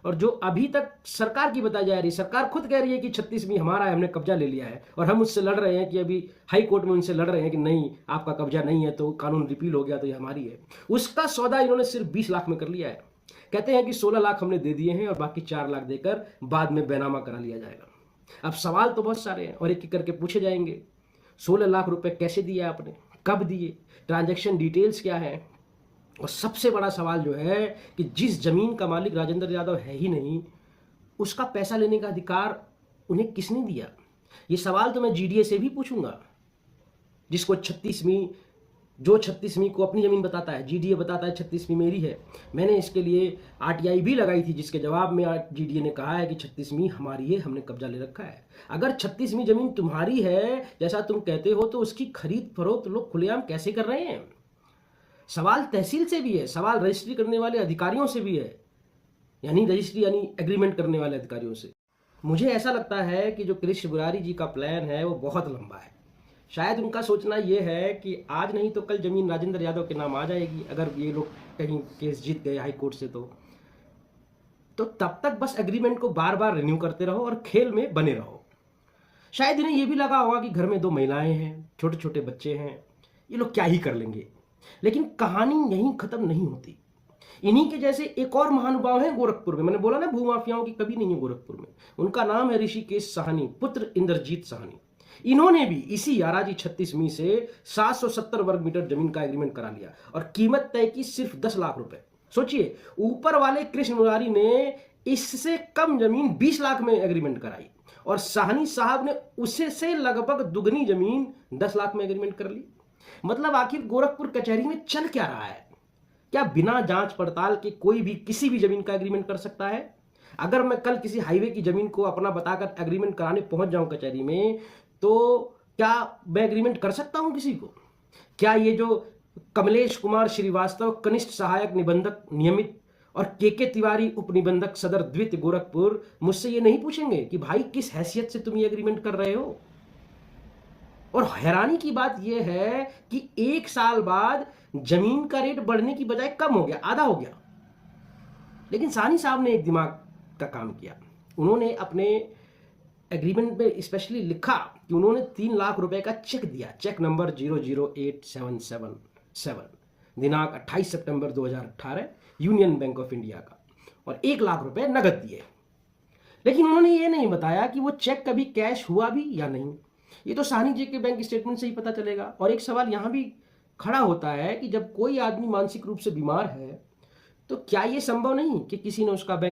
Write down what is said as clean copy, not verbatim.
और जो अभी तक सरकार की बताई जा रही है, सरकार खुद कह रही है कि 36वीं हमारा है, हमने कब्जा ले लिया है, और हम उससे लड़ रहे हैं कि अभी हाई कोर्ट में उनसे लड़ रहे हैं कि नहीं आपका कब्जा नहीं है, तो कानून रिपील हो गया तो ये हमारी है। उसका सौदा इन्होंने सिर्फ 20 लाख में कर लिया है। कहते हैं कि 16 लाख हमने दे दिए हैं और बाकी 4 लाख देकर बाद में बैनामा करा लिया जाएगा। अब सवाल तो बहुत सारे हैं और एक एक करके पूछे जाएंगे। 16 लाख रुपए कैसे दिए आपने, कब दिए, ट्रांजैक्शन डिटेल्स क्या है, और सबसे बड़ा सवाल जो है कि जिस जमीन का मालिक राजेंद्र यादव है ही नहीं, उसका पैसा लेने का अधिकार उन्हें किसने दिया। ये सवाल तो मैं जीडीए से भी पूछूंगा, जिसको 36वीं, जो 36वीं को अपनी जमीन बताता है, जीडीए बताता है 36वीं मेरी है। मैंने इसके लिए आरटीआई भी लगाई थी, जिसके जवाब में जीडीए ने कहा है कि 36वीं हमारी है, हमने कब्जा ले रखा है। अगर 36वीं जमीन तुम्हारी है जैसा तुम कहते हो, तो उसकी खरीद फरोख्त लोग खुलेआम कैसे कर रहे हैं। सवाल तहसील से भी है, सवाल रजिस्ट्री करने वाले अधिकारियों से भी है, यानी रजिस्ट्री यानी एग्रीमेंट करने वाले अधिकारियों से। मुझे ऐसा लगता है कि जो कृष्ण मुरारी जी का प्लान है वो बहुत लंबा है। शायद उनका सोचना ये है कि आज नहीं तो कल जमीन राजेंद्र यादव के नाम आ जाएगी, अगर ये लोग कहीं केस जीत गए हाई कोर्ट से, तो तब तक बस एग्रीमेंट को बार बार रिन्यू करते रहो और खेल में बने रहो। शायद इन्हें ये भी लगा होगा कि घर में 2 महिलाएं हैं, छोटे छोटे बच्चे हैं, ये लोग क्या ही कर लेंगे। लेकिन कहानी यहीं खत्म नहीं होती। इन्हीं के जैसे एक और महानुभाव है गोरखपुर में। मैंने बोला ना भूमाफियाओं की कभी नहीं है गोरखपुर में। उनका नाम है ऋषिकेश साहनी, पुत्र इंद्रजीत साहनी। इन्होंने भी इसी याराजी 36वीं से 770 वर्ग मीटर जमीन का एग्रीमेंट करा लिया और कीमत तय की सिर्फ 10 लाख रुपए। सोचिए, ऊपर वाले कृष्ण मुरारी ने इससे कम जमीन 20 लाख में एग्रीमेंट कराई और साहनी साहब ने उसे से लगभग दुगनी जमीन 10 लाख में एग्रीमेंट कर ली। मतलब आखिर गोरखपुर कचहरी में चल क्या रहा है? क्या बिना जांच पड़ताल के कोई भी किसी भी जमीन का एग्रीमेंट कर सकता है? अगर मैं कल किसी हाईवे की जमीन को अपना बताकर एग्रीमेंट कराने पहुंच जाऊं कचहरी में, तो क्या मैं एग्रीमेंट कर सकता हूं किसी को? क्या ये जो कमलेश कुमार श्रीवास्तव कनिष्ठ सहायक निबंधक नियमित और के तिवारी उप निबंधक सदर द्वितीय गोरखपुर मुझसे ये नहीं पूछेंगे कि भाई किस हैसियत से तुम ये एग्रीमेंट कर रहे हो? और हैरानी की बात यह है कि 1 साल बाद जमीन का रेट बढ़ने की बजाय कम हो गया, आधा हो गया। लेकिन साहनी साहब ने एक दिमाग का काम किया। उन्होंने अपने एग्रीमेंट में स्पेशली लिखा कि उन्होंने 3 लाख रुपए का चेक दिया, चेक नंबर 008777, दिनांक 28 सितंबर 2018, यूनियन बैंक ऑफ इंडिया का, और 1 लाख रुपए नगद दिए। लेकिन उन्होंने ये नहीं बताया कि वो चेक कभी कैश हुआ भी या नहीं। ये तो साहनी जी के बैंक स्टेटमेंट से ही पता चलेगा। और एक सवाल यहां भी खड़ा होता है कि जब कोई आदमी मानसिक रूप से बीमार है, तो क्या यह संभव नहीं कि किसी ने उसका बैंक